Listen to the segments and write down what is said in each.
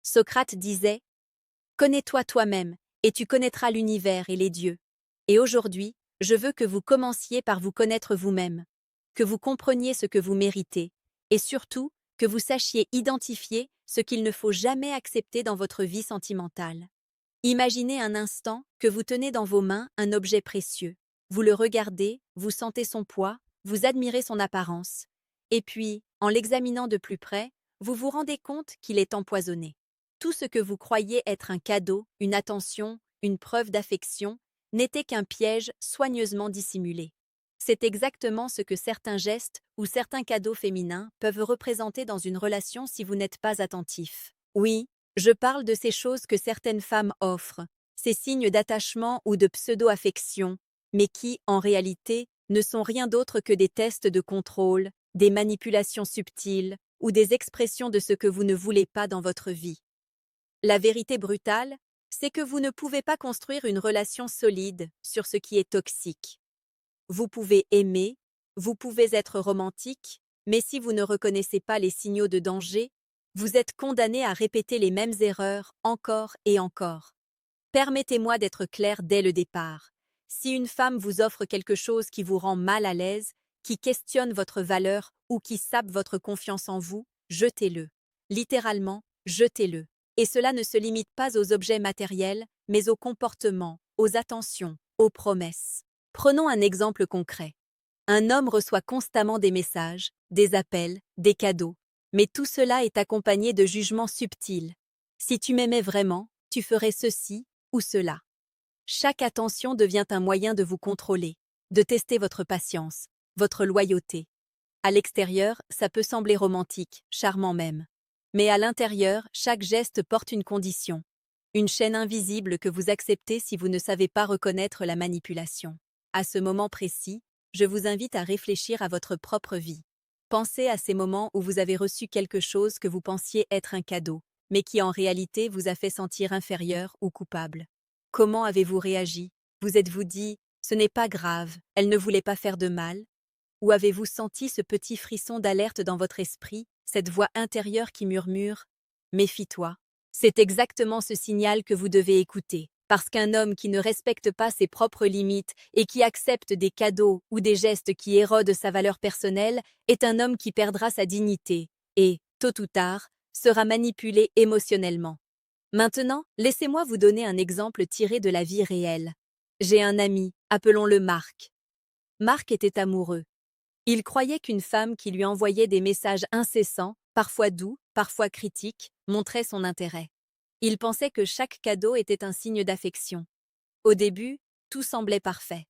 Socrate disait « Connais-toi toi-même, et tu connaîtras l'univers et les dieux. » Et aujourd'hui, je veux que vous commenciez par vous connaître vous-même, que vous compreniez ce que vous méritez, et surtout, que vous sachiez identifier ce qu'il ne faut jamais accepter dans votre vie sentimentale. Imaginez un instant que vous tenez dans vos mains un objet précieux. Vous le regardez, vous sentez son poids, vous admirez son apparence. Et puis, en l'examinant de plus près, vous vous rendez compte qu'il est empoisonné. Tout ce que vous croyez être un cadeau, une attention, une preuve d'affection, n'était qu'un piège soigneusement dissimulé. C'est exactement ce que certains gestes ou certains cadeaux féminins peuvent représenter dans une relation si vous n'êtes pas attentif. Oui, je parle de ces choses que certaines femmes offrent, ces signes d'attachement ou de pseudo-affection, mais qui, en réalité, ne sont rien d'autre que des tests de contrôle, des manipulations subtiles ou des expressions de ce que vous ne voulez pas dans votre vie. La vérité brutale, c'est que vous ne pouvez pas construire une relation solide sur ce qui est toxique. Vous pouvez aimer, vous pouvez être romantique, mais si vous ne reconnaissez pas les signaux de danger, vous êtes condamné à répéter les mêmes erreurs encore et encore. Permettez-moi d'être clair dès le départ. Si une femme vous offre quelque chose qui vous rend mal à l'aise, qui questionne votre valeur ou qui sape votre confiance en vous, jetez-le. Littéralement, jetez-le. Et cela ne se limite pas aux objets matériels, mais aux comportements, aux attentions, aux promesses. Prenons un exemple concret. Un homme reçoit constamment des messages, des appels, des cadeaux, mais tout cela est accompagné de jugements subtils. Si tu m'aimais vraiment, tu ferais ceci ou cela. Chaque attention devient un moyen de vous contrôler, de tester votre patience, votre loyauté. À l'extérieur, ça peut sembler romantique, charmant même. Mais à l'intérieur, chaque geste porte une condition. Une chaîne invisible que vous acceptez si vous ne savez pas reconnaître la manipulation. À ce moment précis, je vous invite à réfléchir à votre propre vie. Pensez à ces moments où vous avez reçu quelque chose que vous pensiez être un cadeau, mais qui en réalité vous a fait sentir inférieur ou coupable. Comment avez-vous réagi? Vous êtes-vous dit « ce n'est pas grave, elle ne voulait pas faire de mal » ou avez-vous senti ce petit frisson d'alerte dans votre esprit, cette voix intérieure qui murmure « méfie-toi ». C'est exactement ce signal que vous devez écouter, parce qu'un homme qui ne respecte pas ses propres limites et qui accepte des cadeaux ou des gestes qui érodent sa valeur personnelle est un homme qui perdra sa dignité et, tôt ou tard, sera manipulé émotionnellement. Maintenant, laissez-moi vous donner un exemple tiré de la vie réelle. J'ai un ami, appelons-le Marc. Marc était amoureux. Il croyait qu'une femme qui lui envoyait des messages incessants, parfois doux, parfois critiques, montrait son intérêt. Il pensait que chaque cadeau était un signe d'affection. Au début, tout semblait parfait.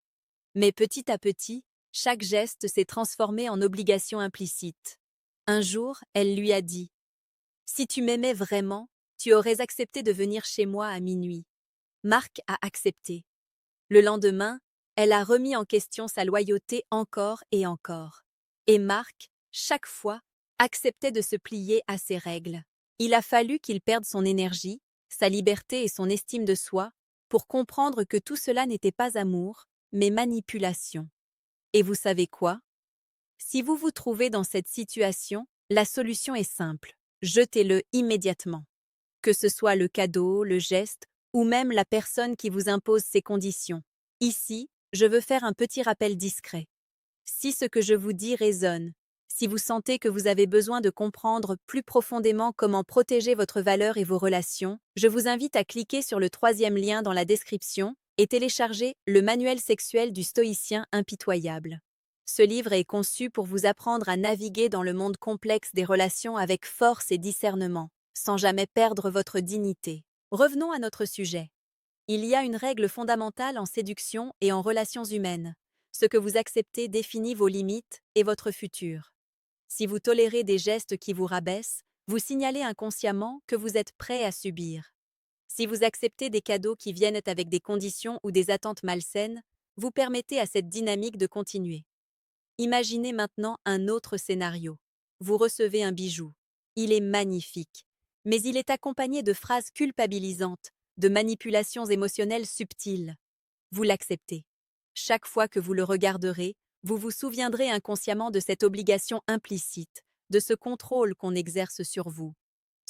Mais petit à petit, chaque geste s'est transformé en obligation implicite. Un jour, elle lui a dit « Si tu m'aimais vraiment, tu aurais accepté de venir chez moi à minuit. » Marc a accepté. Le lendemain, elle a remis en question sa loyauté encore et encore. Et Marc, chaque fois, acceptait de se plier à ses règles. Il a fallu qu'il perde son énergie, sa liberté et son estime de soi pour comprendre que tout cela n'était pas amour, mais manipulation. Et vous savez quoi? Si vous vous trouvez dans cette situation, la solution est simple. Jetez-le immédiatement. Que ce soit le cadeau, le geste, ou même la personne qui vous impose ces conditions. Ici, je veux faire un petit rappel discret. Si ce que je vous dis résonne, si vous sentez que vous avez besoin de comprendre plus profondément comment protéger votre valeur et vos relations, je vous invite à cliquer sur le troisième lien dans la description et télécharger le manuel sexuel du stoïcien impitoyable. Ce livre est conçu pour vous apprendre à naviguer dans le monde complexe des relations avec force et discernement, sans jamais perdre votre dignité. Revenons à notre sujet. Il y a une règle fondamentale en séduction et en relations humaines. Ce que vous acceptez définit vos limites et votre futur. Si vous tolérez des gestes qui vous rabaissent, vous signalez inconsciemment que vous êtes prêt à subir. Si vous acceptez des cadeaux qui viennent avec des conditions ou des attentes malsaines, vous permettez à cette dynamique de continuer. Imaginez maintenant un autre scénario. Vous recevez un bijou. Il est magnifique, mais il est accompagné de phrases culpabilisantes, de manipulations émotionnelles subtiles. Vous l'acceptez. Chaque fois que vous le regarderez, vous vous souviendrez inconsciemment de cette obligation implicite, de ce contrôle qu'on exerce sur vous.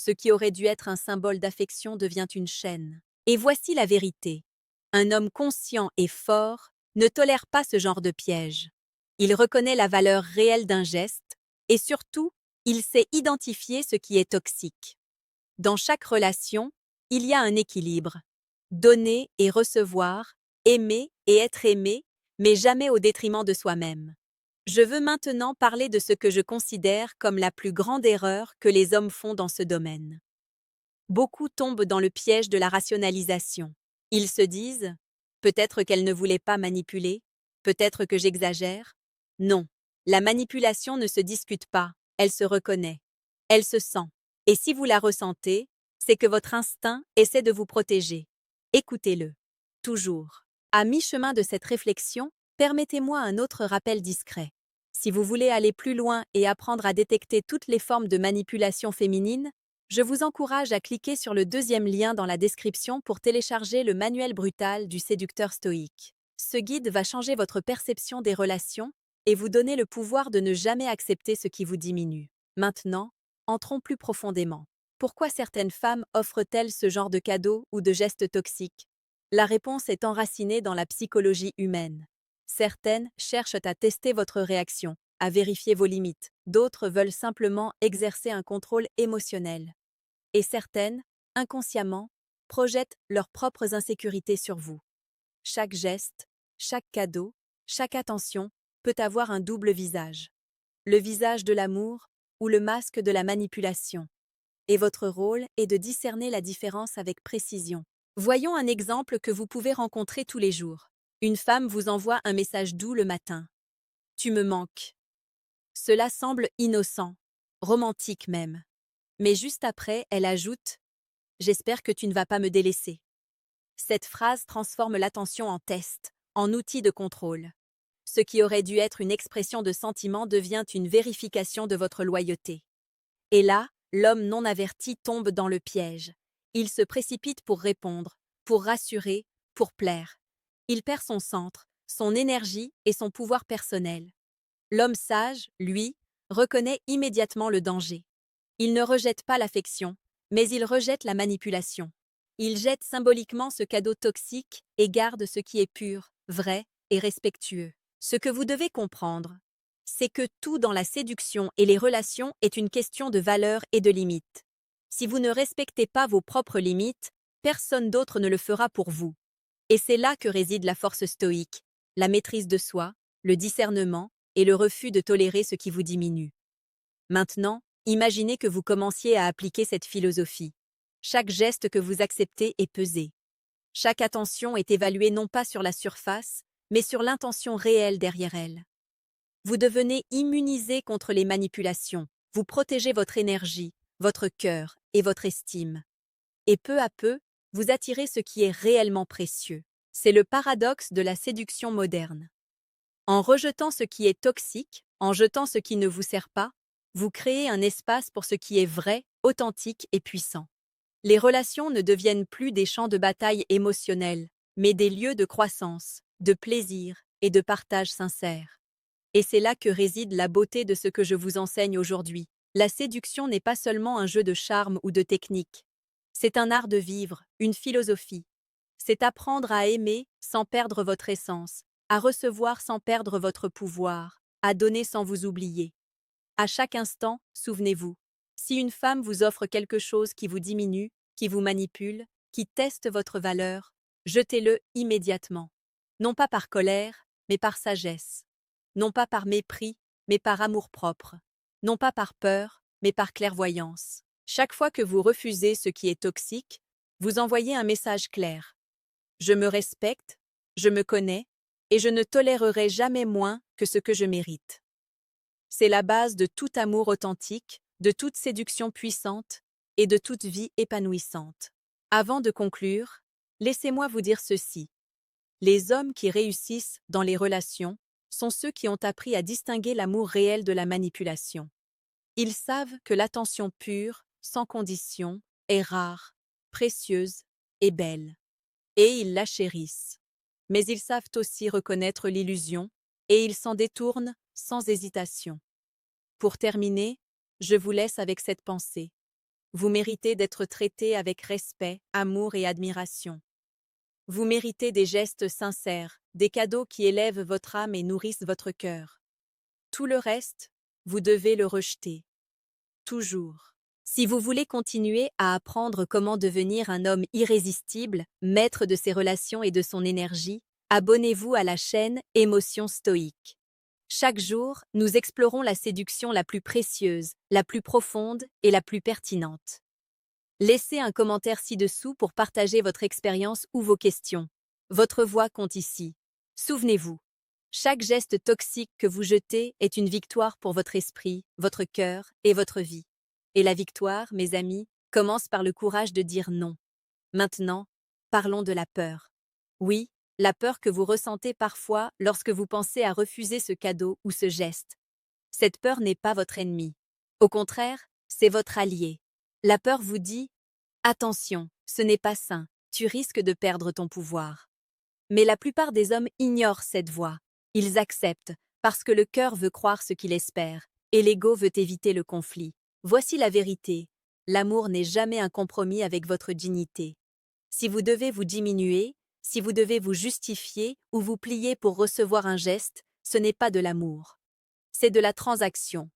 Ce qui aurait dû être un symbole d'affection devient une chaîne. Et voici la vérité. Un homme conscient et fort ne tolère pas ce genre de piège. Il reconnaît la valeur réelle d'un geste et surtout, il sait identifier ce qui est toxique. Dans chaque relation, il y a un équilibre. Donner et recevoir, aimer et être aimé, mais jamais au détriment de soi-même. Je veux maintenant parler de ce que je considère comme la plus grande erreur que les hommes font dans ce domaine. Beaucoup tombent dans le piège de la rationalisation. Ils se disent « Peut-être qu'elle ne voulait pas manipuler, peut-être que j'exagère ». Non, la manipulation ne se discute pas, elle se reconnaît, elle se sent. Et si vous la ressentez, c'est que votre instinct essaie de vous protéger. Écoutez-le. Toujours. À mi-chemin de cette réflexion, permettez-moi un autre rappel discret. Si vous voulez aller plus loin et apprendre à détecter toutes les formes de manipulation féminine, je vous encourage à cliquer sur le deuxième lien dans la description pour télécharger le manuel brutal du séducteur stoïque. Ce guide va changer votre perception des relations et vous donner le pouvoir de ne jamais accepter ce qui vous diminue. Maintenant, entrons plus profondément. Pourquoi certaines femmes offrent-elles ce genre de cadeaux ou de gestes toxiques? La réponse est enracinée dans la psychologie humaine. Certaines cherchent à tester votre réaction, à vérifier vos limites. D'autres veulent simplement exercer un contrôle émotionnel. Et certaines, inconsciemment, projettent leurs propres insécurités sur vous. Chaque geste, chaque cadeau, chaque attention peut avoir un double visage. Le visage de l'amour ou le masque de la manipulation. Et votre rôle est de discerner la différence avec précision. Voyons un exemple que vous pouvez rencontrer tous les jours. Une femme vous envoie un message doux le matin. « Tu me manques ». Cela semble innocent, romantique même. Mais juste après, elle ajoute « J'espère que tu ne vas pas me délaisser ». Cette phrase transforme l'attention en test, en outil de contrôle. Ce qui aurait dû être une expression de sentiment devient une vérification de votre loyauté. Et là, l'homme non averti tombe dans le piège. Il se précipite pour répondre, pour rassurer, pour plaire. Il perd son centre, son énergie et son pouvoir personnel. L'homme sage, lui, reconnaît immédiatement le danger. Il ne rejette pas l'affection, mais il rejette la manipulation. Il jette symboliquement ce cadeau toxique et garde ce qui est pur, vrai et respectueux. Ce que vous devez comprendre, c'est que tout dans la séduction et les relations est une question de valeur et de limites. Si vous ne respectez pas vos propres limites, personne d'autre ne le fera pour vous. Et c'est là que réside la force stoïque, la maîtrise de soi, le discernement et le refus de tolérer ce qui vous diminue. Maintenant, imaginez que vous commenciez à appliquer cette philosophie. Chaque geste que vous acceptez est pesé. Chaque attention est évaluée non pas sur la surface, mais sur l'intention réelle derrière elle. Vous devenez immunisé contre les manipulations, vous protégez votre énergie, votre cœur et votre estime. Et peu à peu, vous attirez ce qui est réellement précieux. C'est le paradoxe de la séduction moderne. En rejetant ce qui est toxique, en jetant ce qui ne vous sert pas, vous créez un espace pour ce qui est vrai, authentique et puissant. Les relations ne deviennent plus des champs de bataille émotionnels, mais des lieux de croissance, de plaisir et de partage sincère. Et c'est là que réside la beauté de ce que je vous enseigne aujourd'hui. La séduction n'est pas seulement un jeu de charme ou de technique. C'est un art de vivre, une philosophie. C'est apprendre à aimer sans perdre votre essence, à recevoir sans perdre votre pouvoir, à donner sans vous oublier. À chaque instant, souvenez-vous, si une femme vous offre quelque chose qui vous diminue, qui vous manipule, qui teste votre valeur, jetez-le immédiatement. Non pas par colère, mais par sagesse. Non pas par mépris, mais par amour-propre. Non pas par peur, mais par clairvoyance. Chaque fois que vous refusez ce qui est toxique, vous envoyez un message clair. Je me respecte, je me connais, et je ne tolérerai jamais moins que ce que je mérite. C'est la base de tout amour authentique, de toute séduction puissante et de toute vie épanouissante. Avant de conclure, laissez-moi vous dire ceci. Les hommes qui réussissent dans les relations sont ceux qui ont appris à distinguer l'amour réel de la manipulation. Ils savent que l'attention pure, sans condition, est rare, précieuse et belle. Et ils la chérissent. Mais ils savent aussi reconnaître l'illusion et ils s'en détournent sans hésitation. Pour terminer, je vous laisse avec cette pensée. Vous méritez d'être traité avec respect, amour et admiration. Vous méritez des gestes sincères, des cadeaux qui élèvent votre âme et nourrissent votre cœur. Tout le reste, vous devez le rejeter. Toujours. Si vous voulez continuer à apprendre comment devenir un homme irrésistible, maître de ses relations et de son énergie, abonnez-vous à la chaîne Émotions stoïques. Chaque jour, nous explorons la séduction la plus précieuse, la plus profonde et la plus pertinente. Laissez un commentaire ci-dessous pour partager votre expérience ou vos questions. Votre voix compte ici. Souvenez-vous, chaque geste toxique que vous jetez est une victoire pour votre esprit, votre cœur et votre vie. Et la victoire, mes amis, commence par le courage de dire non. Maintenant, parlons de la peur. Oui, la peur que vous ressentez parfois lorsque vous pensez à refuser ce cadeau ou ce geste. Cette peur n'est pas votre ennemi. Au contraire, c'est votre allié. La peur vous dit « Attention, ce n'est pas sain, tu risques de perdre ton pouvoir ». Mais la plupart des hommes ignorent cette voix. Ils acceptent, parce que le cœur veut croire ce qu'il espère, et l'ego veut éviter le conflit. Voici la vérité. L'amour n'est jamais un compromis avec votre dignité. Si vous devez vous diminuer, si vous devez vous justifier ou vous plier pour recevoir un geste, ce n'est pas de l'amour. C'est de la transaction.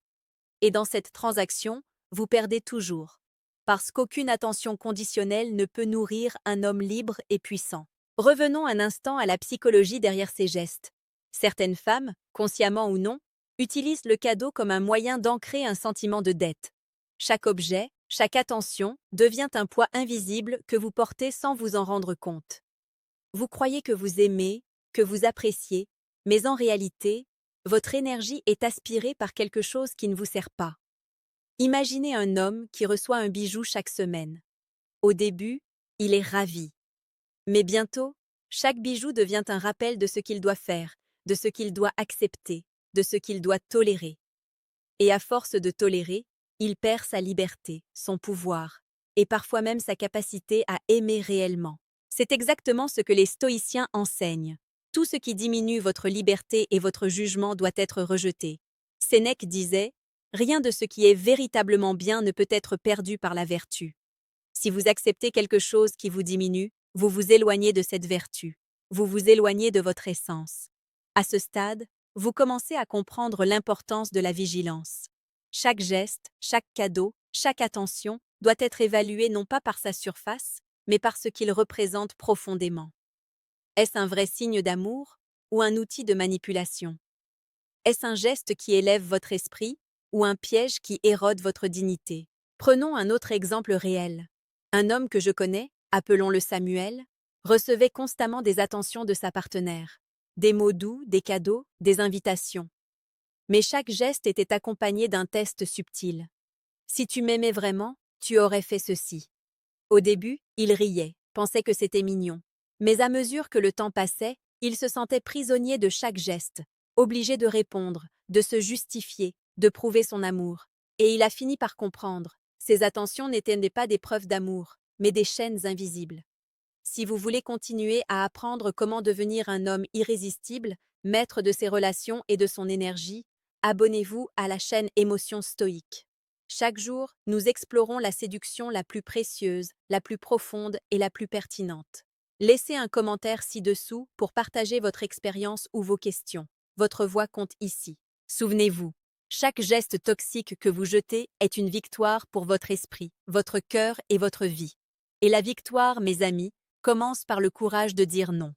Et dans cette transaction, vous perdez toujours. Parce qu'aucune attention conditionnelle ne peut nourrir un homme libre et puissant. Revenons un instant à la psychologie derrière ces gestes. Certaines femmes, consciemment ou non, utilisent le cadeau comme un moyen d'ancrer un sentiment de dette. Chaque objet, chaque attention devient un poids invisible que vous portez sans vous en rendre compte. Vous croyez que vous aimez, que vous appréciez, mais en réalité, votre énergie est aspirée par quelque chose qui ne vous sert pas. Imaginez un homme qui reçoit un bijou chaque semaine. Au début, il est ravi. Mais bientôt, chaque bijou devient un rappel de ce qu'il doit faire, de ce qu'il doit accepter, de ce qu'il doit tolérer. Et à force de tolérer, il perd sa liberté, son pouvoir, et parfois même sa capacité à aimer réellement. C'est exactement ce que les stoïciens enseignent. Tout ce qui diminue votre liberté et votre jugement doit être rejeté. Sénèque disait « Rien de ce qui est véritablement bien ne peut être perdu par la vertu ». Si vous acceptez quelque chose qui vous diminue, vous vous éloignez de cette vertu. Vous vous éloignez de votre essence. À ce stade, vous commencez à comprendre l'importance de la vigilance. Chaque geste, chaque cadeau, chaque attention doit être évalué non pas par sa surface, mais par ce qu'il représente profondément. Est-ce un vrai signe d'amour ou un outil de manipulation? Est-ce un geste qui élève votre esprit ou un piège qui érode votre dignité? Prenons un autre exemple réel. Un homme que je connais, appelons-le Samuel, recevait constamment des attentions de sa partenaire. Des mots doux, des cadeaux, des invitations. Mais chaque geste était accompagné d'un test subtil. Si tu m'aimais vraiment, tu aurais fait ceci. Au début, il riait, pensait que c'était mignon. Mais à mesure que le temps passait, il se sentait prisonnier de chaque geste, obligé de répondre, de se justifier, de prouver son amour. Et il a fini par comprendre. Ces attentions n'étaient pas des preuves d'amour, mais des chaînes invisibles. Si vous voulez continuer à apprendre comment devenir un homme irrésistible, maître de ses relations et de son énergie, abonnez-vous à la chaîne Émotions stoïques. Chaque jour, nous explorons la séduction la plus précieuse, la plus profonde et la plus pertinente. Laissez un commentaire ci-dessous pour partager votre expérience ou vos questions. Votre voix compte ici. Souvenez-vous, chaque geste toxique que vous jetez est une victoire pour votre esprit, votre cœur et votre vie. Et la victoire, mes amis, commence par le courage de dire non.